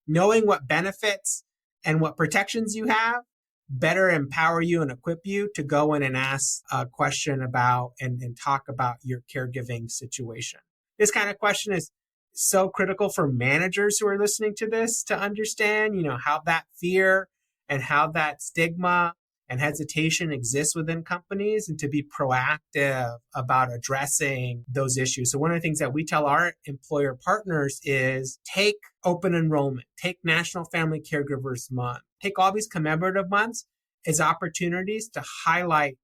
knowing what benefits and what protections you have better empower you and equip you to go in and ask a question about and talk about your caregiving situation. This kind of question is so critical for managers who are listening to this to understand, how that fear and how that stigma and hesitation exists within companies, and to be proactive about addressing those issues. So one of the things that we tell our employer partners is take open enrollment, take National Family Caregivers Month, take all these commemorative months as opportunities to highlight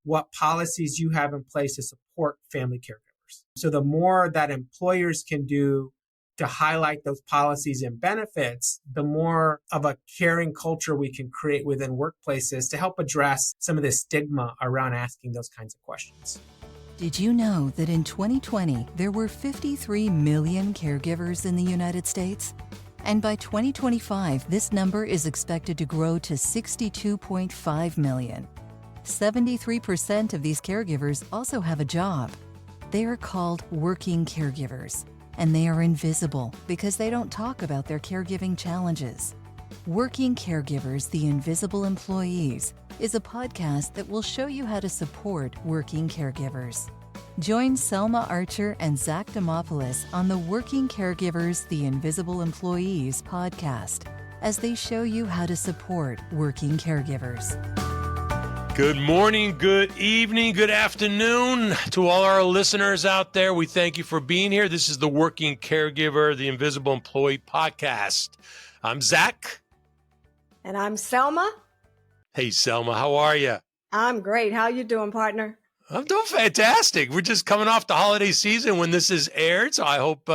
what policies you have in place to support family caregivers. So the more that employers can do to highlight those policies and benefits, the more of a caring culture we can create within workplaces to help address some of the stigma around asking those kinds of questions. Did you know that in 2020, there were 53 million caregivers in the United States? And by 2025, this number is expected to grow to 62.5 million. 73% of these caregivers also have a job. They are called working caregivers, and they are invisible because they don't talk about their caregiving challenges. Working Caregivers, the Invisible Employees, is a podcast that will show you how to support working caregivers. Join Selma Archer and Zach Demopoulos on the Working Caregivers, the Invisible Employees podcast as they show you how to support working caregivers. Good morning, good evening, good afternoon to all our listeners out there. We thank you for being here. This is the Working Caregiver, the Invisible Employee podcast. I'm Zach. And I'm Selma. Hey, Selma, how are you? I'm great. How you doing, partner? I'm doing fantastic. We're just coming off the holiday season when this is aired, so I hope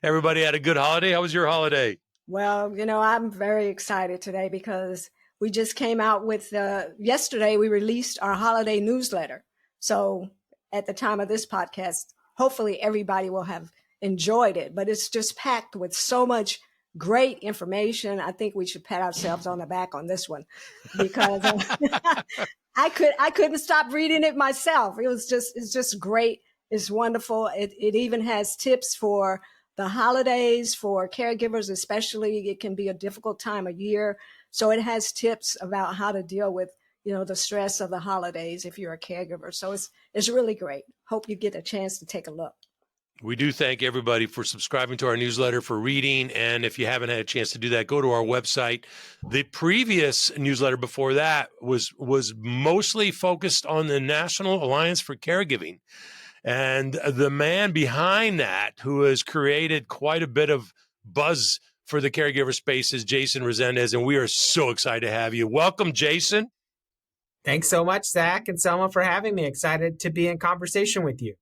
everybody had a good holiday. How was your holiday? Well, I'm very excited today because we just came out with, yesterday we released our holiday newsletter. So at the time of this podcast, hopefully everybody will have enjoyed it, but it's just packed with so much great information. I think we should pat ourselves on the back on this one because I couldn't stop reading it myself. It's just great. It's wonderful. It even has tips for the holidays for caregivers, especially. It can be a difficult time of year. So it has tips about how to deal with, the stress of the holidays if you're a caregiver. So it's really great. Hope you get a chance to take a look. We do thank everybody for subscribing to our newsletter, for reading. And if you haven't had a chance to do that, go to our website. The previous newsletter before that was mostly focused on the National Alliance for Caregiving. And the man behind that, who has created quite a bit of buzz for the caregiver space, is Jason Resendez. And we are so excited to have you. Welcome, Jason. Thanks so much, Zach and Selma, for having me. Excited to be in conversation with you.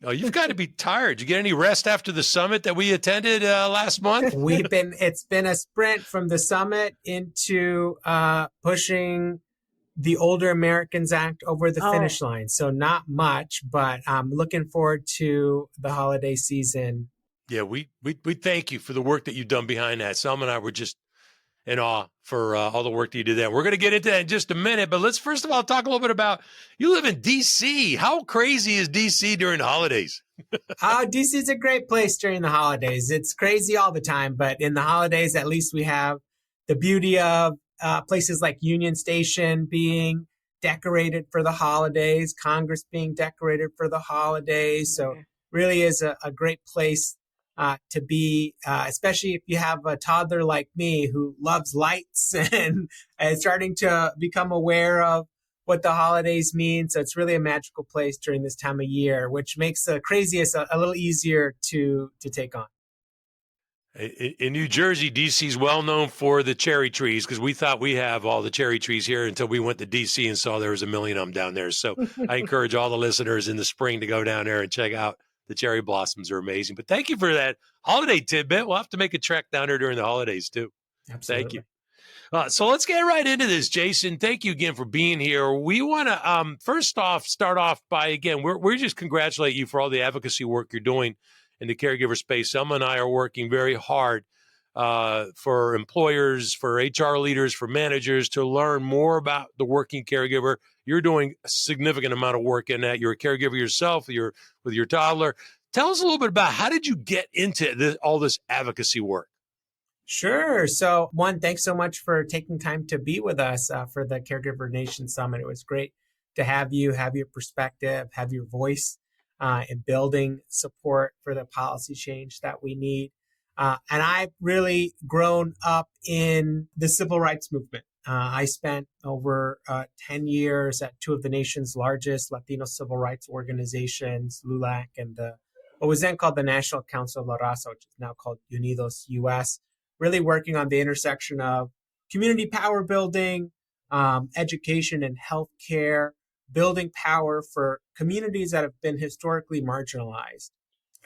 Oh, you've got to be tired. Did you get any rest after the summit that we attended last month? It's been a sprint from the summit into pushing the Older Americans Act over the finish line. So not much, but I'm looking forward to the holiday season. Yeah, we thank you for the work that you've done behind that. Selma and I were just in awe for all the work that you did there. We're going to get into that in just a minute, but let's first of all talk a little bit about, you live in D.C. How crazy is D.C. during the holidays? D.C. is a great place during the holidays. It's crazy all the time, but in the holidays, at least we have the beauty of places like Union Station being decorated for the holidays, Congress being decorated for the holidays. So really is a great place to be, especially if you have a toddler like me who loves lights and is starting to become aware of what the holidays mean. So it's really a magical place during this time of year, which makes the craziest a little easier to take on. In New Jersey, D.C. is well known for the cherry trees, because we thought we have all the cherry trees here until we went to D.C. and saw there was a million of them down there. So I encourage all the listeners in the spring to go down there and check out. The cherry blossoms are amazing. But thank you for that holiday tidbit. We'll have to make a trek down there during the holidays too. Absolutely. Thank you. So let's get right into this, Jason. Thank you again for being here. We want to first off start off by, again, we're just congratulate you for all the advocacy work you're doing in the caregiver space. Selma and I are working very hard for employers, for HR leaders, for managers to learn more about the working caregiver. You're doing a significant amount of work in that. You're a caregiver yourself. You're with your toddler. Tell us a little bit about, how did you get into all this advocacy work? Sure. So, one, thanks so much for taking time to be with us for the Caregiver Nation Summit. It was great to have you, have your perspective, have your voice in building support for the policy change that we need. And I've really grown up in the civil rights movement. I spent over 10 years at two of the nation's largest Latino civil rights organizations, LULAC and what was then called the National Council of La Raza, which is now called Unidos US, really working on the intersection of community power building, education and healthcare, building power for communities that have been historically marginalized.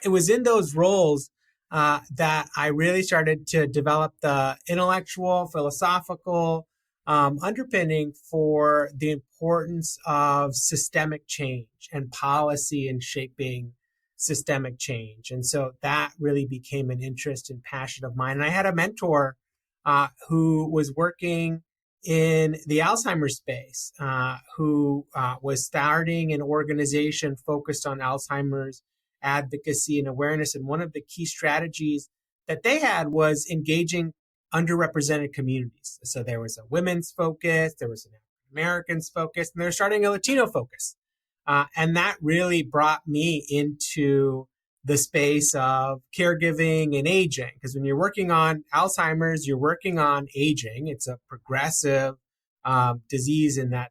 It was in those roles that I really started to develop the intellectual, philosophical underpinning for the importance of systemic change and policy in shaping systemic change. And so that really became an interest and passion of mine. And I had a mentor who was working in the Alzheimer's space, who was starting an organization focused on Alzheimer's advocacy and awareness. And one of the key strategies that they had was engaging underrepresented communities. So there was a women's focus, there was an African Americans focus, and they're starting a Latino focus. And that really brought me into the space of caregiving and aging. Because when you're working on Alzheimer's, you're working on aging. It's a progressive disease in that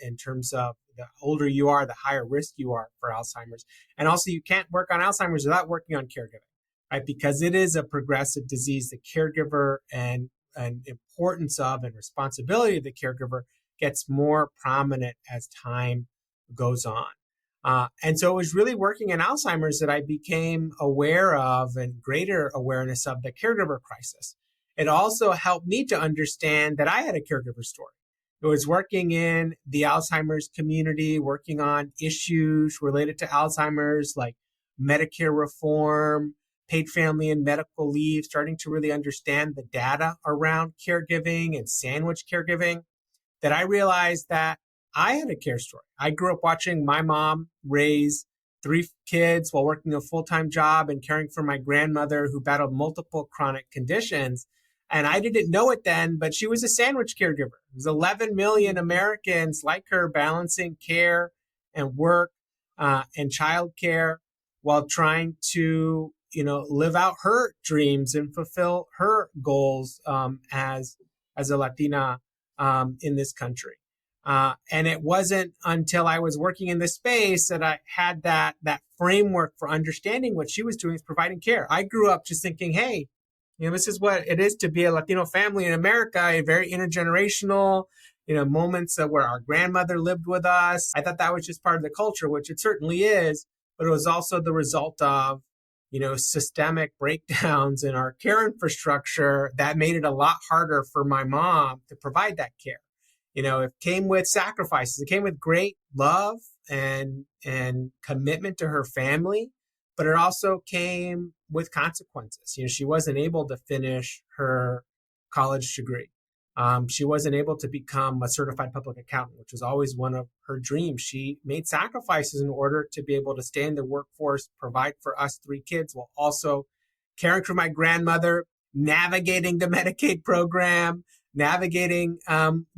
in terms of the older you are, the higher risk you are for Alzheimer's. And also you can't work on Alzheimer's without working on caregiving, right? Because it is a progressive disease. The caregiver and importance of and responsibility of the caregiver gets more prominent as time goes on. And so it was really working in Alzheimer's that I became aware of and greater awareness of the caregiver crisis. It also helped me to understand that I had a caregiver story. It was working in the Alzheimer's community, working on issues related to Alzheimer's like Medicare reform, paid family and medical leave, starting to really understand the data around caregiving and sandwich caregiving, that I realized that I had a care story. I grew up watching my mom raise 3 kids while working a full-time job and caring for my grandmother who battled multiple chronic conditions. And I didn't know it then, but she was a sandwich caregiver. There's 11 million Americans like her balancing care and work and childcare while trying to, live out her dreams and fulfill her goals as a Latina in this country. And it wasn't until I was working in this space that I had that framework for understanding what she was doing is providing care. I grew up just thinking, hey, this is what it is to be a Latino family in America, a very intergenerational, moments where our grandmother lived with us. I thought that was just part of the culture, which it certainly is, but it was also the result of, systemic breakdowns in our care infrastructure that made it a lot harder for my mom to provide that care. It came with sacrifices. It came with great love and commitment to her family, but it also came with consequences. She wasn't able to finish her college degree. She wasn't able to become a certified public accountant, which was always one of her dreams. She made sacrifices in order to be able to stay in the workforce, provide for us 3 kids, while also caring for my grandmother, navigating the Medicaid program, navigating,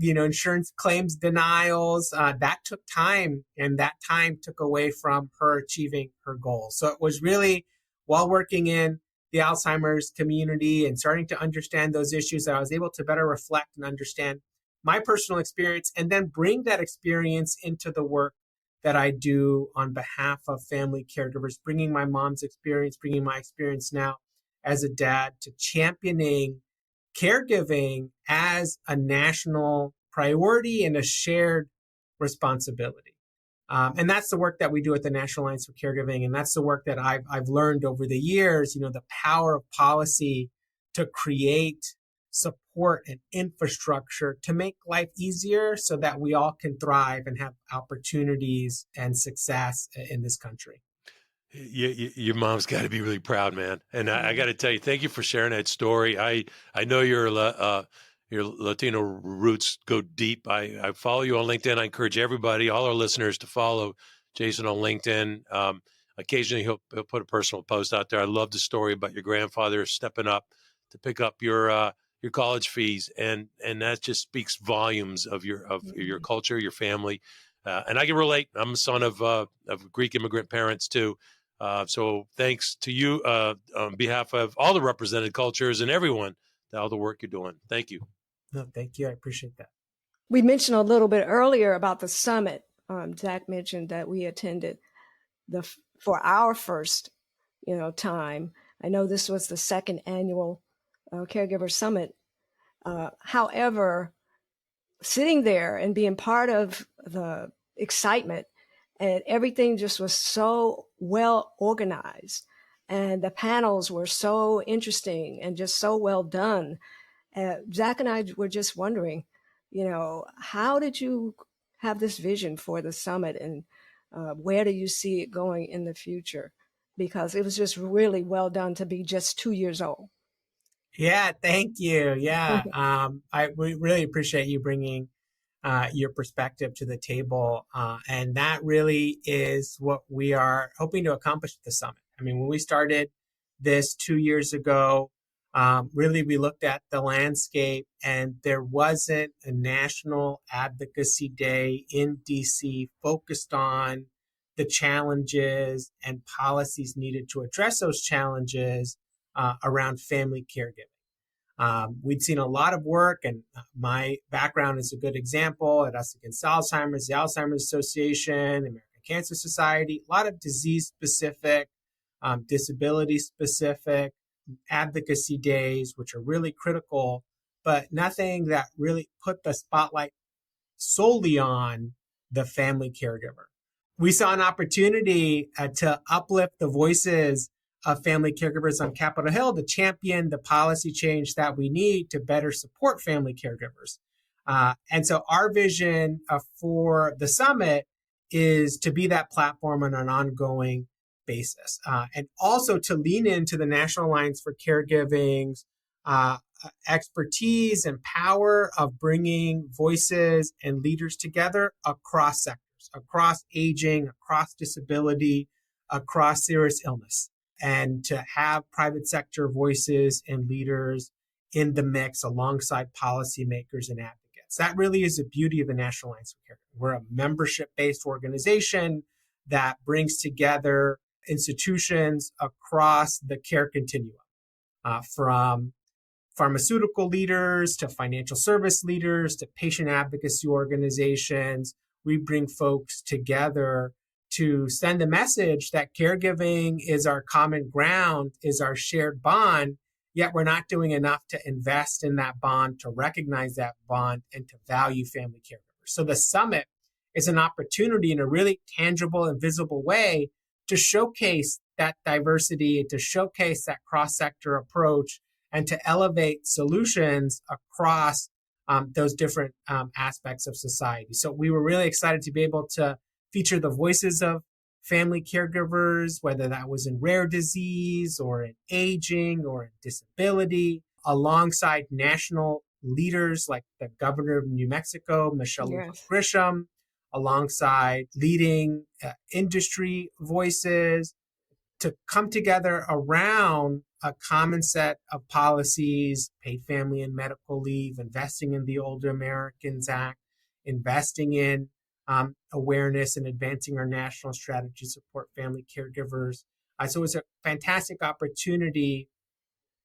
insurance claims denials. That took time, and that time took away from her achieving her goals. So it was really, while working in the Alzheimer's community and starting to understand those issues, that I was able to better reflect and understand my personal experience and then bring that experience into the work that I do on behalf of family caregivers, bringing my mom's experience, bringing my experience now as a dad to championing caregiving as a national priority and a shared responsibility. And that's the work that we do at the National Alliance for Caregiving. And that's the work that I've learned over the years, the power of policy to create support and infrastructure to make life easier so that we all can thrive and have opportunities and success in this country. Your mom's got to be really proud, man. And I got to tell you, thank you for sharing that story. I know your Latino roots go deep. I follow you on LinkedIn. I encourage everybody, all our listeners, to follow Jason on LinkedIn. Occasionally, he'll put a personal post out there. I love the story about your grandfather stepping up to pick up your college fees, and that just speaks volumes of your culture, your family, and I can relate. I'm a son of Greek immigrant parents too, so thanks to you on behalf of all the represented cultures and everyone, all the work you're doing. Thank you. No, thank you. I appreciate that. We mentioned a little bit earlier about the summit. Zach mentioned that we attended for our first, time. I know this was the second annual Caregiver Summit. However, sitting there and being part of the excitement, and everything just was so well organized, and the panels were so interesting and just so well done. Zach and I were just wondering, how did you have this vision for the summit, and where do you see it going in the future? Because it was just really well done to be just 2 years old. Yeah, thank you. Yeah, we really appreciate you bringing your perspective to the table. And that really is what we are hoping to accomplish at the summit. I mean, when we started this 2 years ago, really we looked at the landscape, and there wasn't a national advocacy day in DC focused on the challenges and policies needed to address those challenges around family caregiving. We'd seen a lot of work, and my background is a good example at Us Against Alzheimer's, the Alzheimer's Association, the American Cancer Society, a lot of disease-specific, disability-specific advocacy days, which are really critical, but nothing that really put the spotlight solely on the family caregiver. We saw an opportunity to uplift the voices of family caregivers on Capitol Hill to champion the policy change that we need to better support family caregivers. And so our vision for the summit is to be that platform on an ongoing basis, and also to lean into the National Alliance for Caregiving's expertise and power of bringing voices and leaders together across sectors, across aging, across disability, across serious illness, and to have private sector voices and leaders in the mix alongside policymakers and advocates. That really is the beauty of the National Alliance for Caregiving. We're a membership-based organization that brings together institutions across the care continuum, from pharmaceutical leaders to financial service leaders to patient advocacy organizations. We bring folks together to send a message that caregiving is our common ground, is our shared bond, yet we're not doing enough to invest in that bond, to recognize that bond, and to value family caregivers. So the summit is an opportunity in a really tangible and visible way to showcase that diversity, to showcase that cross-sector approach, and to elevate solutions across those different aspects of society. So we were really excited to be able to feature the voices of family caregivers, whether that was in rare disease or in aging or in disability, alongside national leaders like the governor of New Mexico, Michelle Grisham, alongside leading industry voices, to come together around a common set of policies: paid family and medical leave, investing in the Older Americans Act, investing in awareness and advancing our national strategy to support family caregivers. So it's a fantastic opportunity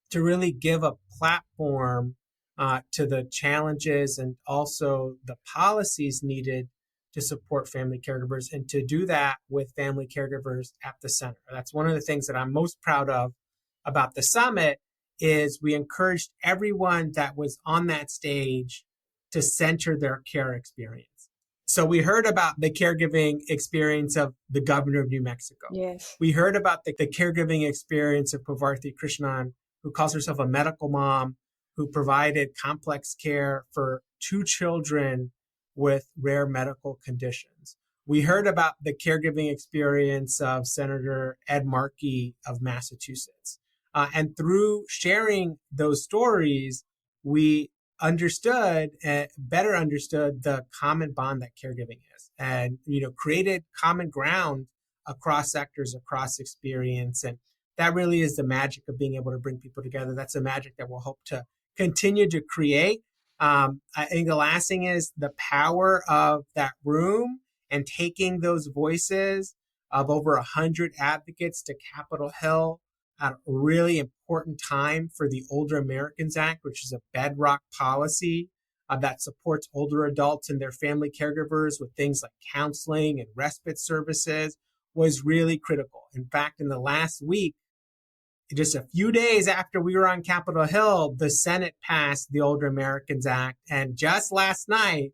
to really give a platform to the challenges and also the policies needed to support family caregivers, and to do that with family caregivers at the center. That's one of the things that I'm most proud of about the summit, is we encouraged everyone that was on that stage to center their care experience. So we heard about the caregiving experience of the governor of New Mexico. Yes. We heard about the caregiving experience of Parvathy Krishnan, who calls herself a medical mom, who provided complex care for 2 children with rare medical conditions. We heard about the caregiving experience of Senator Ed Markey of Massachusetts. And through sharing those stories, we better understood the common bond that caregiving is, and created common ground across sectors, across experience, and that really is the magic of being able to bring people together. That's the magic that we'll hope to continue to create. I think the last thing is the power of that room and taking those voices of over 100 advocates to Capitol Hill at a really important time for the Older Americans Act, which is a bedrock policy that supports older adults and their family caregivers with things like counseling and respite services, was really critical. In fact, in the last week, just a few days after we were on Capitol Hill, the Senate passed the Older Americans Act. And just last night,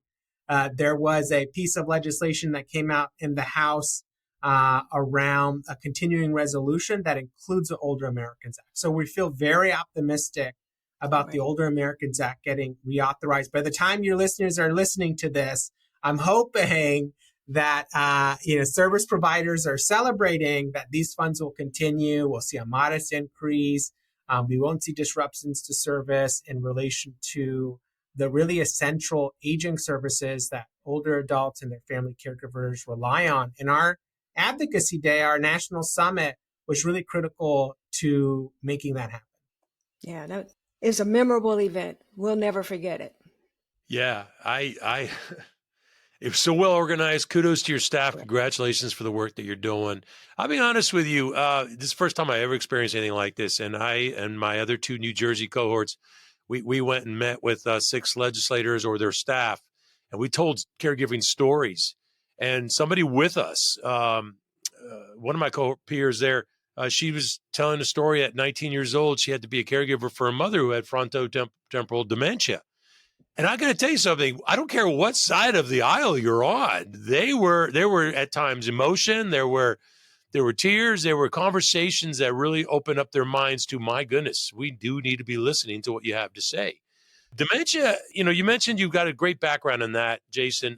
there was a piece of legislation that came out in the House around a continuing resolution that includes the Older Americans Act. So we feel very optimistic about the Older Americans Act getting reauthorized. By the time your listeners are listening to this, I'm hoping that service providers are celebrating that these funds will continue. We'll see a modest increase. We won't see disruptions to service in relation to the really essential aging services that older adults and their family caregivers rely on. And our Advocacy Day, our national summit, was really critical to making that happen. Yeah, that is a memorable event. We'll never forget it. Yeah, it was so well organized. Kudos to your staff. Congratulations for the work that you're doing. I'll be honest with you. This is the first time I ever experienced anything like this. And I and my other two New Jersey cohorts, we went and met with 6 legislators or their staff, and we told caregiving stories. And somebody with us, one of my peers there, she was telling a story at 19 years old. She had to be a caregiver for a mother who had frontotemporal dementia. And I got to tell you something. I don't care what side of the aisle you're on. There were at times emotion. There were tears. There were conversations that really opened up their minds to, my goodness, we do need to be listening to what you have to say. Dementia, you mentioned you've got a great background in that, Jason,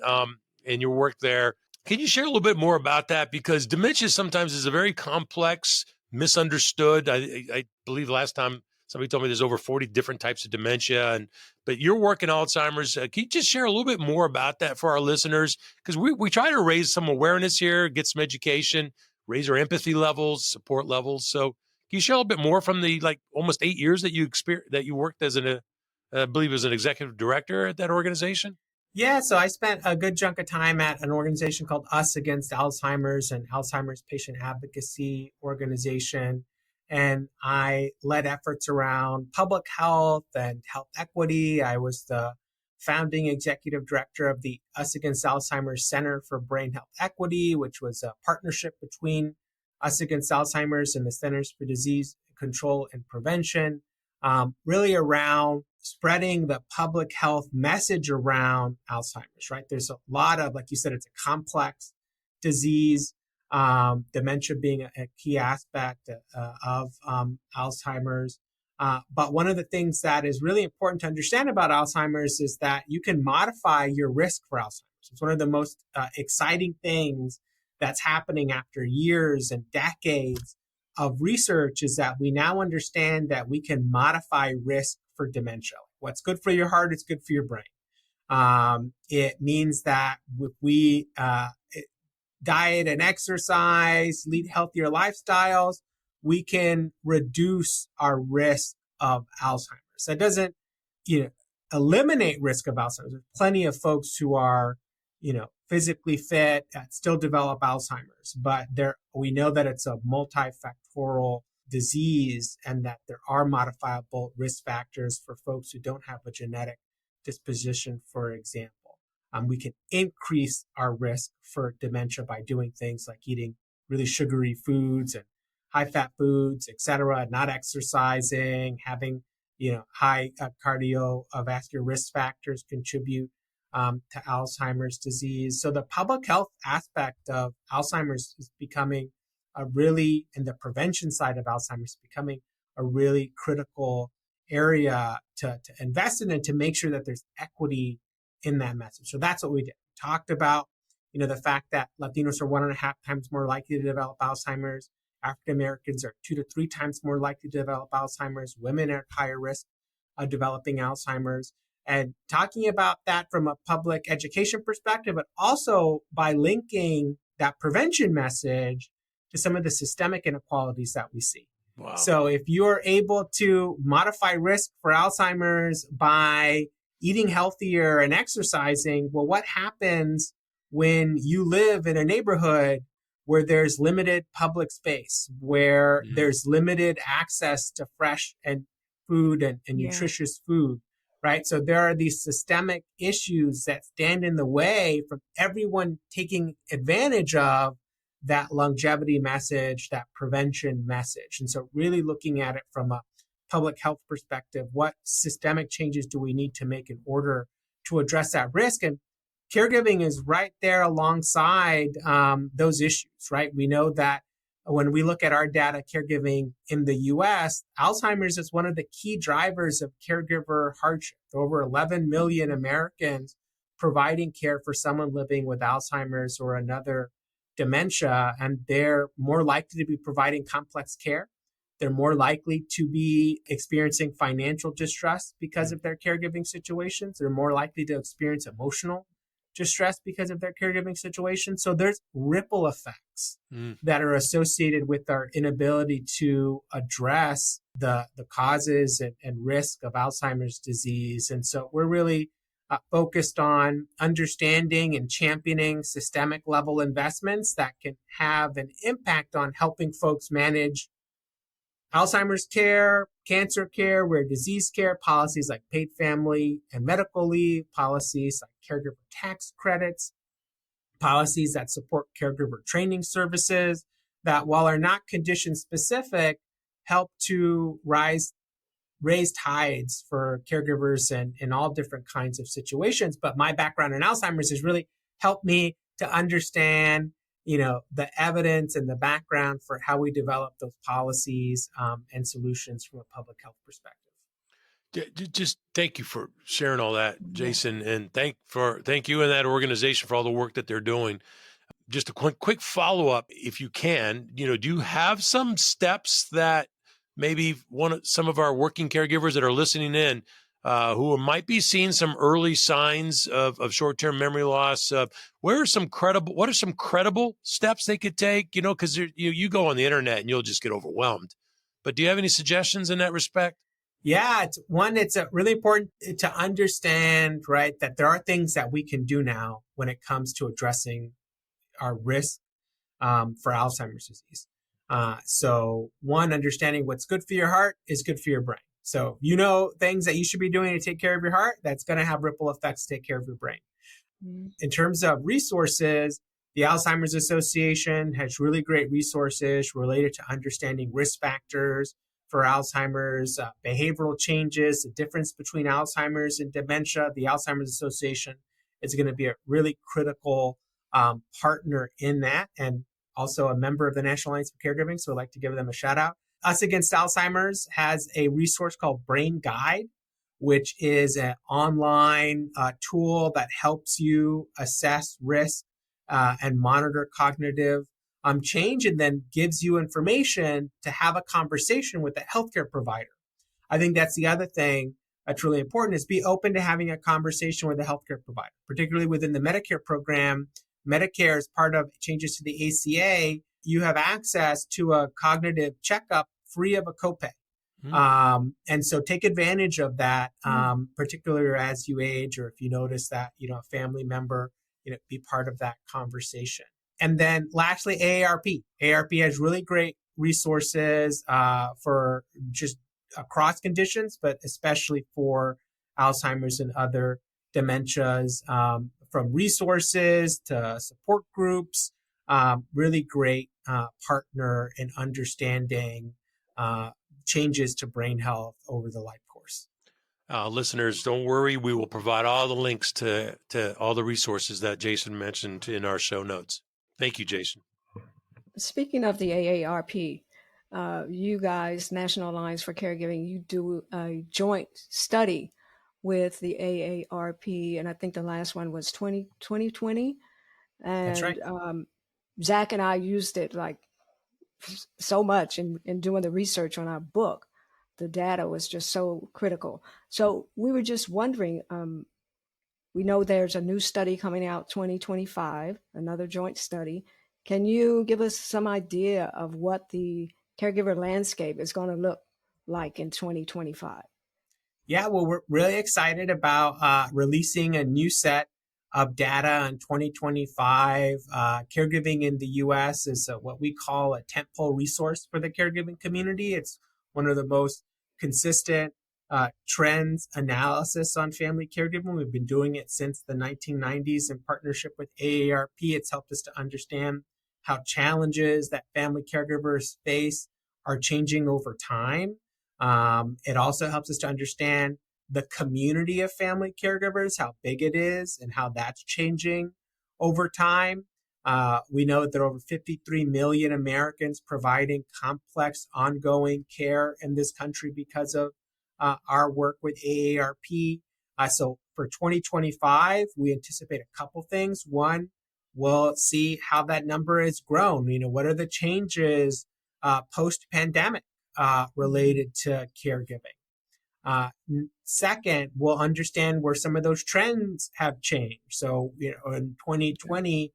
and your work there. Can you share a little bit more about that? Because dementia sometimes is a very complex, misunderstood. I believe last time somebody told me there's over 40 different types of dementia, but your work in Alzheimer's, can you just share a little bit more about that for our listeners? Because we try to raise some awareness here, get some education, raise our empathy levels, support levels. So can you share a little bit more from the almost 8 years that you worked as I believe as an executive director at that organization? Yeah, so I spent a good chunk of time at an organization called Us Against Alzheimer's, an Alzheimer's patient advocacy organization. And I led efforts around public health and health equity. I was the founding executive director of the Us Against Alzheimer's Center for Brain Health Equity, which was a partnership between Us Against Alzheimer's and the Centers for Disease Control and Prevention, really around spreading the public health message around Alzheimer's, right? There's a lot of, like you said, it's a complex disease, dementia being a key aspect of Alzheimer's. But one of the things that is really important to understand about Alzheimer's is that you can modify your risk for Alzheimer's. It's one of the most exciting things that's happening after years and decades of research is that we now understand that we can modify risk for dementia. What's good for your heart is good for your brain. It means that if we diet and exercise, lead healthier lifestyles, we can reduce our risk of Alzheimer's. That doesn't eliminate risk of Alzheimer's. There's plenty of folks who are physically fit that still develop Alzheimer's, but we know that it's a multifactorial disease and that there are modifiable risk factors for folks who don't have a genetic disposition, for example. We can increase our risk for dementia by doing things like eating really sugary foods and high-fat foods, et cetera, not exercising, having high cardiovascular risk factors contribute to Alzheimer's disease. So the public health aspect of Alzheimer's is becoming and the prevention side of Alzheimer's is becoming a really critical area to invest in and to make sure that there's equity in that message. So that's what we did. We talked about, the fact that Latinos are 1.5 times more likely to develop Alzheimer's. African Americans are 2 to 3 times more likely to develop Alzheimer's. Women are at higher risk of developing Alzheimer's. And talking about that from a public education perspective, but also by linking that prevention message to some of the systemic inequalities that we see. Wow. So if you're able to modify risk for Alzheimer's by eating healthier and exercising, well, what happens when you live in a neighborhood where there's limited public space, where there's limited access to fresh and food and nutritious food, right? So there are these systemic issues that stand in the way from everyone taking advantage of that longevity message, that prevention message. And so really looking at it from a public health perspective, what systemic changes do we need to make in order to address that risk? And caregiving is right there alongside those issues, right? We know that when we look at our data, caregiving in the US, Alzheimer's is one of the key drivers of caregiver hardship. Over 11 million Americans providing care for someone living with Alzheimer's or another dementia, and they're more likely to be providing complex care. They're more likely to be experiencing financial distress because of their caregiving situations. They're more likely to experience emotional distress because of their caregiving situation. So there's ripple effects that are associated with our inability to address the causes and risk of Alzheimer's disease. And so we're really focused on understanding and championing systemic level investments that can have an impact on helping folks manage Alzheimer's care, cancer care, rare disease care, policies like paid family and medical leave, policies like caregiver tax credits, policies that support caregiver training services that, while are not condition specific, help to raise tides for caregivers in all different kinds of situations. But my background in Alzheimer's has really helped me to understand, the evidence and the background for how we develop those policies and solutions from a public health perspective. Just thank you for sharing all that, Jason, and thank you and that organization for all the work that they're doing. Just a quick follow-up, if you can, do you have some steps that maybe some of our working caregivers that are listening in who might be seeing some early signs of short-term memory loss? What are some credible steps they could take? Because you go on the internet and you'll just get overwhelmed. But do you have any suggestions in that respect? Yeah, it's really important to understand, right, that there are things that we can do now when it comes to addressing our risk for Alzheimer's disease. So one, understanding what's good for your heart is good for your brain. So things that you should be doing to take care of your heart, that's going to have ripple effects to take care of your brain. In terms of resources, the Alzheimer's Association has really great resources related to understanding risk factors for Alzheimer's, behavioral changes, the difference between Alzheimer's and dementia. The Alzheimer's Association is going to be a really critical partner in that, and also a member of the National Alliance for Caregiving. So I'd like to give them a shout out. Us Against Alzheimer's has a resource called Brain Guide, which is an online tool that helps you assess risk and monitor cognitive change, and then gives you information to have a conversation with a healthcare provider. I think that's the other thing that's really important, is be open to having a conversation with a healthcare provider, particularly within the Medicare program. Medicare, as part of changes to the ACA, you have access to a cognitive checkup free of a copay. And so take advantage of that, particularly as you age, or if you notice that, a family member, be part of that conversation. And then lastly, AARP. AARP has really great resources for just across conditions, but especially for Alzheimer's and other dementias, from resources to support groups. Really great partner in understanding changes to brain health over the life course. Listeners, don't worry. We will provide all the links to all the resources that Jason mentioned in our show notes. Thank you, Jason. Speaking of the AARP, you guys, National Alliance for Caregiving, you do a joint study with the AARP, and I think the last one was 2020. And That's right. Zach and I used it like so much in doing the research on our book. The data was just so critical. So we were just wondering, we know there's a new study coming out 2025, another joint study. Can you give us some idea of what the caregiver landscape is going to look like in 2025? Yeah, well, we're really excited about releasing a new set of data in 2025. Caregiving in the U.S. is what we call a tentpole resource for the caregiving community. It's one of the most consistent trends analysis on family caregiving. We've been doing it since the 1990s in partnership with AARP. It's helped us to understand how challenges that family caregivers face are changing over time. It also helps us to understand the community of family caregivers, how big it is and how that's changing over time. We know that there are over 53 million Americans providing complex ongoing care in this country because of our work with AARP. So for 2025, we anticipate a couple things. One, we'll see how that number has grown. What are the changes post-pandemic related to caregiving? Second, we'll understand where some of those trends have changed. So, in 2020,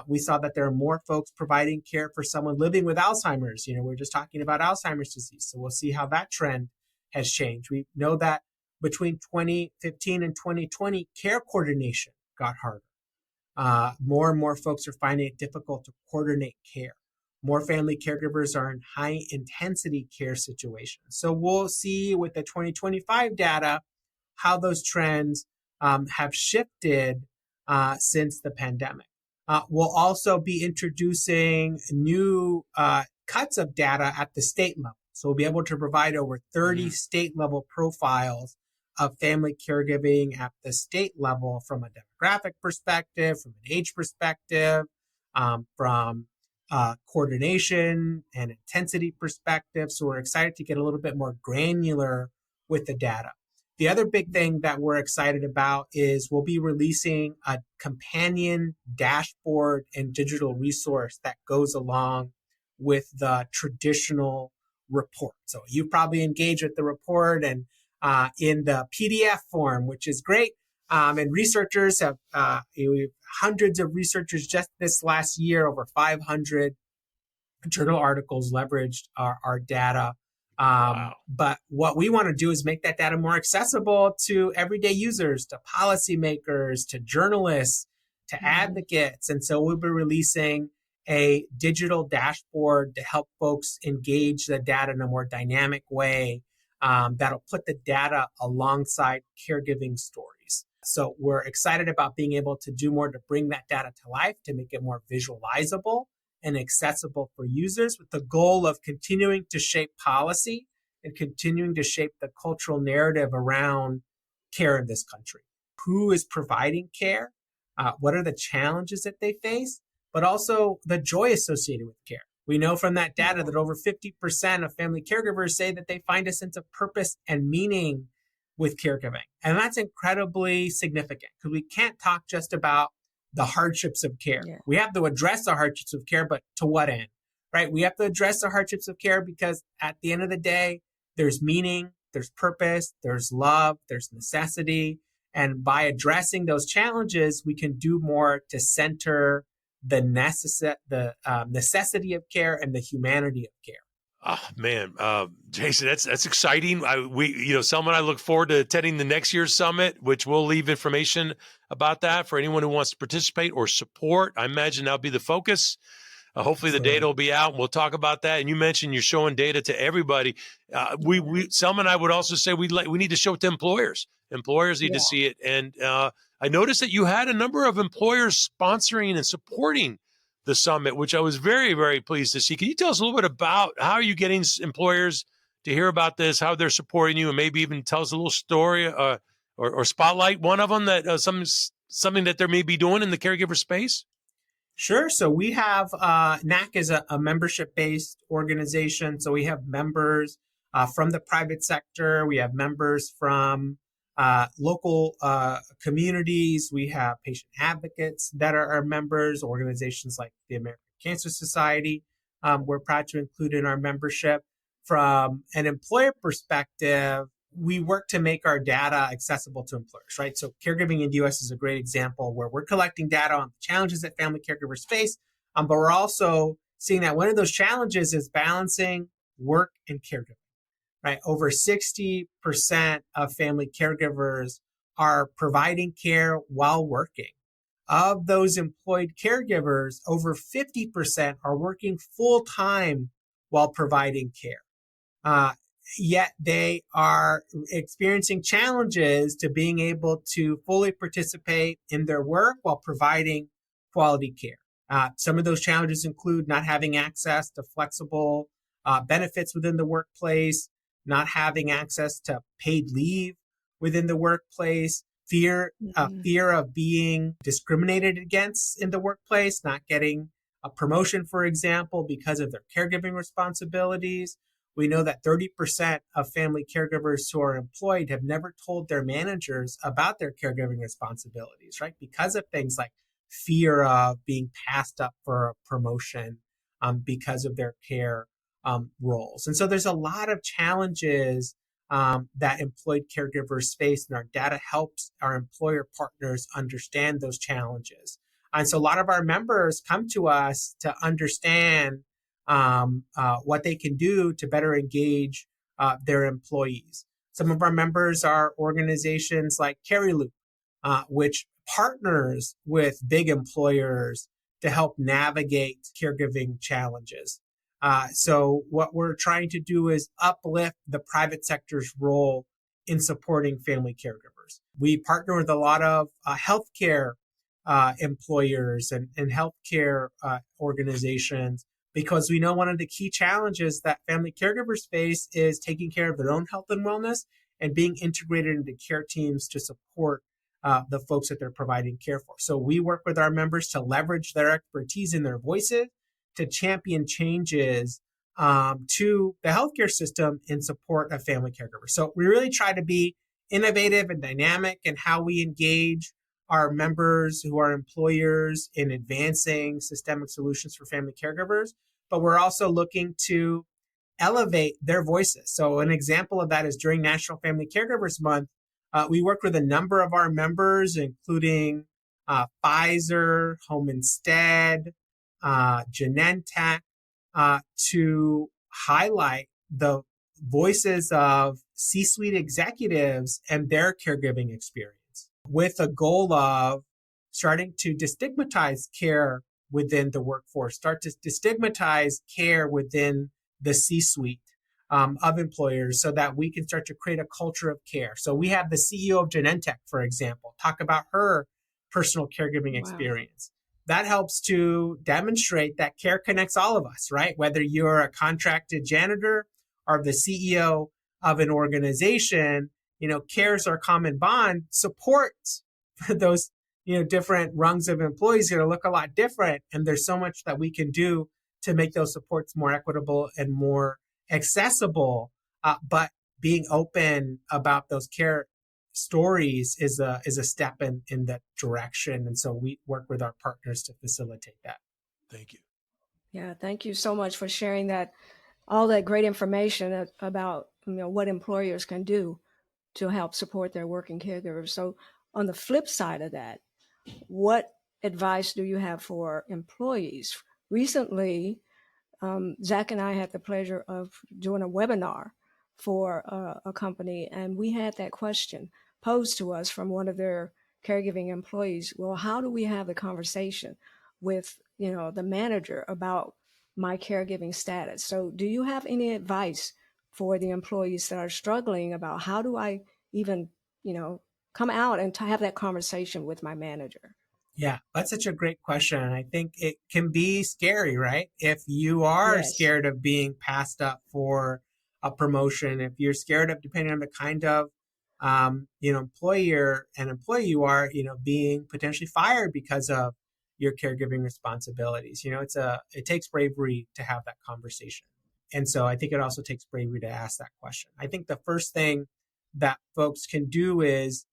we saw that there are more folks providing care for someone living with Alzheimer's. We're just talking about Alzheimer's disease. So we'll see how that trend has changed. We know that between 2015 and 2020, care coordination got harder. More and more folks are finding it difficult to coordinate care. More family caregivers are in high intensity care situations. So we'll see with the 2025 data how those trends have shifted since the pandemic. We'll also be introducing new cuts of data at the state level. So we'll be able to provide over 30 state level profiles of family caregiving at the state level from a demographic perspective, from an age perspective, from coordination and intensity perspective. So we're excited to get a little bit more granular with the data. The other big thing that we're excited about is we'll be releasing a companion dashboard and digital resource that goes along with the traditional report. So you probably engage with the report and in the PDF form, which is great. And researchers have, we have hundreds of researchers just this last year, over 500 journal articles leveraged our data. Wow. But what we want to do is make that data more accessible to everyday users, to policymakers, to journalists, to advocates. And so we'll be releasing a digital dashboard to help folks engage the data in a more dynamic way that'll put the data alongside caregiving stories. So we're excited about being able to do more to bring that data to life, to make it more visualizable and accessible for users, with the goal of continuing to shape policy and continuing to shape the cultural narrative around care in this country. Who is providing care? What are the challenges that they face? But also the joy associated with care. We know from that data that over 50% of family caregivers say that they find a sense of purpose and meaning with caregiving. And that's incredibly significant because we can't talk just about the hardships of care. Yeah. We have to address the hardships of care, but to what end, right? We have to address the hardships of care because at the end of the day, there's meaning, there's purpose, there's love, there's necessity. And by addressing those challenges, we can do more to center the necessity of care and the humanity of care. Oh, man, Jason, that's exciting. Selma and I look forward to attending the next year's summit, which we'll leave information about that for anyone who wants to participate or support. I imagine that'll be the focus. Hopefully the data will be out and we'll talk about that. And you mentioned you're showing data to everybody. Selma and I would also say we need to show it to employers. Employers need to see it. And I noticed that you had a number of employers sponsoring and supporting the summit, which I was very, very pleased to see. Can you tell us a little bit about how are you getting employers to hear about this, how they're supporting you, and maybe even tell us a little story or spotlight one of them that something that they may be doing in the caregiver space? Sure. So we have NAC is a membership-based organization. So we have members from the private sector. We have members from local communities. We have patient advocates that are our members, organizations like the American Cancer Society. We're proud to include in our membership. From an employer perspective, we work to make our data accessible to employers, right? So caregiving in the U.S. is a great example where we're collecting data on the challenges that family caregivers face, but we're also seeing that one of those challenges is balancing work and caregiving, right? Over 60% of family caregivers are providing care while working. Of those employed caregivers, over 50% are working full time while providing care. Yet they are experiencing challenges to being able to fully participate in their work while providing quality care. Some of those challenges include not having access to flexible benefits within the workplace, not having access to paid leave within the workplace, fear of being discriminated against in the workplace, not getting a promotion, for example, because of their caregiving responsibilities. We know that 30% of family caregivers who are employed have never told their managers about their caregiving responsibilities, right? Because of things like fear of being passed up for a promotion because of their care roles. And so there's a lot of challenges that employed caregivers face, and our data helps our employer partners understand those challenges. And so a lot of our members come to us to understand what they can do to better engage their employees. Some of our members are organizations like CareLoop, which partners with big employers to help navigate caregiving challenges. So what we're trying to do is uplift the private sector's role in supporting family caregivers. We partner with a lot of healthcare employers and healthcare organizations, because we know one of the key challenges that family caregivers face is taking care of their own health and wellness and being integrated into care teams to support the folks that they're providing care for. So we work with our members to leverage their expertise and their voices to champion changes to the healthcare system in support of family caregivers. So we really try to be innovative and dynamic in how we engage our members who are employers in advancing systemic solutions for family caregivers, but we're also looking to elevate their voices. So an example of that is during National Family Caregivers Month, we worked with a number of our members, including Pfizer, Home Instead, Genentech, to highlight the voices of C-suite executives and their caregiving experience, with a goal of starting to destigmatize care within the workforce, start to destigmatize care within the C-suite of employers, so that we can start to create a culture of care. So we have the CEO of Genentech, for example, talk about her personal caregiving experience. That helps to demonstrate that care connects all of us, right? Whether you're a contracted janitor or the CEO of an organization, care is our common bond. Support for those, different rungs of employees are going to look a lot different. And there's so much that we can do to make those supports more equitable and more accessible. But being open about those care stories is a step in that direction. And so we work with our partners to facilitate that. Thank you. Yeah, thank you so much for sharing all that great information about what employers can do to help support their working caregivers. So on the flip side of that, what advice do you have for employees? Recently, Zach and I had the pleasure of doing a webinar for a company, and we had that question posed to us from one of their caregiving employees. Well, how do we have the conversation with the manager about my caregiving status? So do you have any advice for the employees that are struggling about how do I even come out and to have that conversation with my manager? Yeah, that's such a great question. And I think it can be scary, right? If you are scared of being passed up for a promotion, if you're scared of, depending on the kind of employer and employee you are, being potentially fired because of your caregiving responsibilities. It takes bravery to have that conversation. And so I think it also takes bravery to ask that question. I think the first thing that folks can do is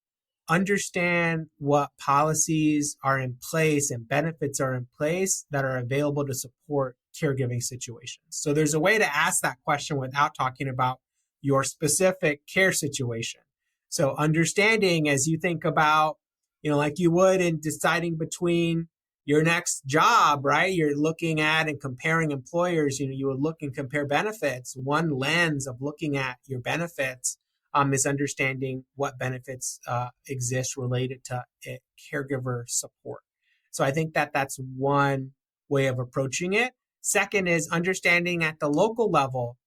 understand what policies are in place and benefits are in place that are available to support caregiving situations. So there's a way to ask that question without talking about your specific care situation. So understanding, as you think about, like you would in deciding between, your next job, right? You're looking at and comparing employers. You would look and compare benefits. One lens of looking at your benefits is understanding what benefits exist related to caregiver support. So I think that that's one way of approaching it. Second is understanding at the local level,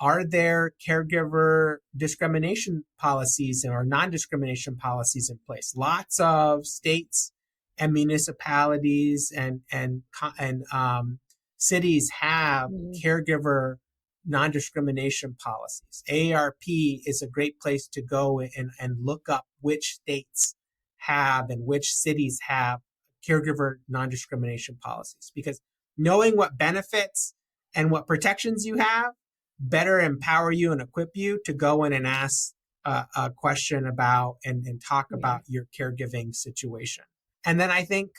are there caregiver discrimination policies or non-discrimination policies in place? Lots of states and municipalities and cities have caregiver non-discrimination policies. AARP is a great place to go and look up which states have and which cities have caregiver non-discrimination policies, because knowing what benefits and what protections you have better empower you and equip you to go in and ask a question about and talk about your caregiving situation. And then I think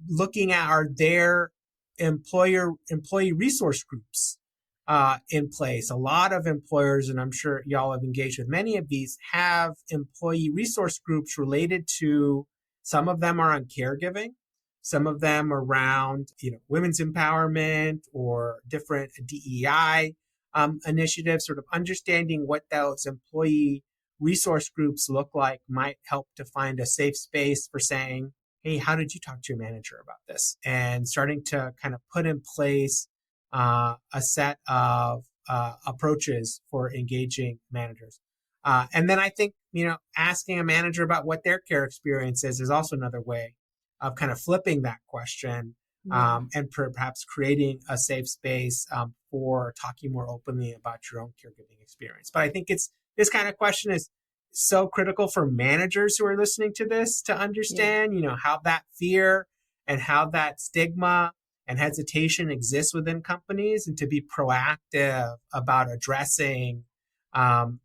looking at, are there employee resource groups in place? A lot of employers, and I'm sure y'all have engaged with many of these, have employee resource groups related to, some of them are on caregiving, some of them around women's empowerment or different DEI initiatives. Sort of understanding what those employee resource groups look like might help to find a safe space for saying, hey, how did you talk to your manager about this? And starting to kind of put in place a set of approaches for engaging managers. And then I think, asking a manager about what their care experience is also another way of kind of flipping that question and perhaps creating a safe space for talking more openly about your own caregiving experience. But I think this kind of question is so critical for managers who are listening to this to understand, how that fear and how that stigma and hesitation exists within companies, and to be proactive about addressing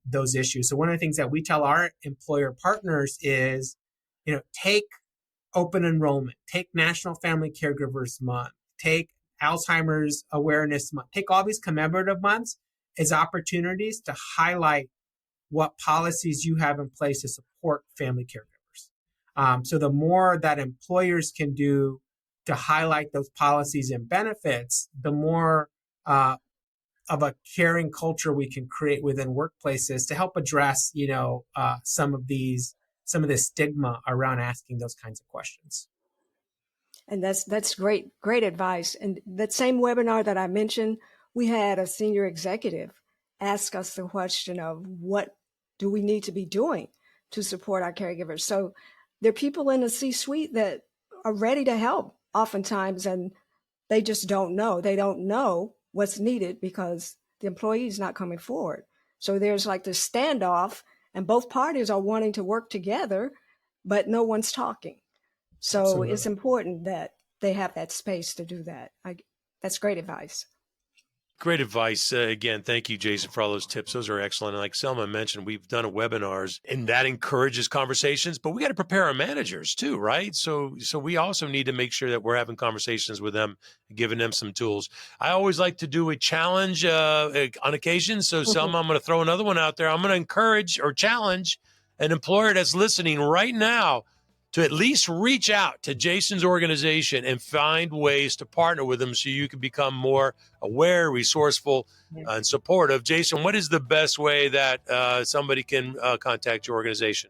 those issues. So one of the things that we tell our employer partners is, take open enrollment, take National Family Caregivers Month, take Alzheimer's Awareness Month, take all these commemorative months as opportunities to highlight what policies you have in place to support family caregivers. So the more that employers can do to highlight those policies and benefits, the more of a caring culture we can create within workplaces to help address, some of the stigma around asking those kinds of questions. And that's great advice. And that same webinar that I mentioned, we had a senior executive ask us the question of, what do we need to be doing to support our caregivers? So there are people in the C-suite that are ready to help oftentimes, and they just don't know. They don't know what's needed because the employee is not coming forward. So there's like this standoff, and both parties are wanting to work together, but no one's talking. So Absolutely. It's important that they have that space to do that. That's great advice. Great advice. Again, thank you, Jason, for all those tips. Those are excellent. And like Selma mentioned, we've done webinars, and that encourages conversations, but we got to prepare our managers too, right? So we also need to make sure that we're having conversations with them, giving them some tools. I always like to do a challenge on occasion. So Selma, I'm going to throw another one out there. I'm going to encourage or challenge an employer that's listening right now to at least reach out to Jason's organization and find ways to partner with them so you can become more aware, resourceful, and supportive. Jason, what is the best way that somebody can contact your organization?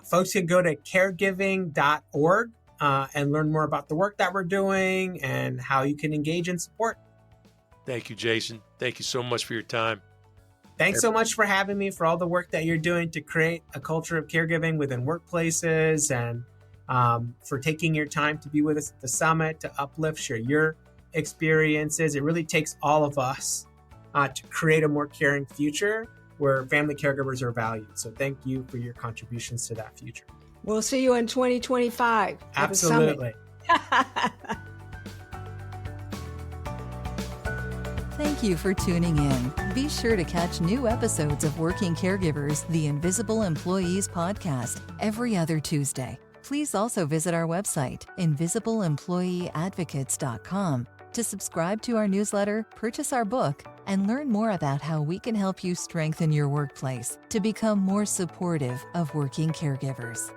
Folks can go to caregiving.org and learn more about the work that we're doing and how you can engage and support. Thank you, Jason. Thank you so much for your time. Thanks so much for having me, for all the work that you're doing to create a culture of caregiving within workplaces, and for taking your time to be with us at the summit, to uplift, share your experiences. It really takes all of us to create a more caring future where family caregivers are valued. So thank you for your contributions to that future. We'll see you in 2025. Absolutely. Thank you for tuning in. Be sure to catch new episodes of Working Caregivers, the Invisible Employees podcast, every other Tuesday. Please also visit our website, invisibleemployeeadvocates.com, to subscribe to our newsletter, purchase our book, and learn more about how we can help you strengthen your workplace to become more supportive of working caregivers.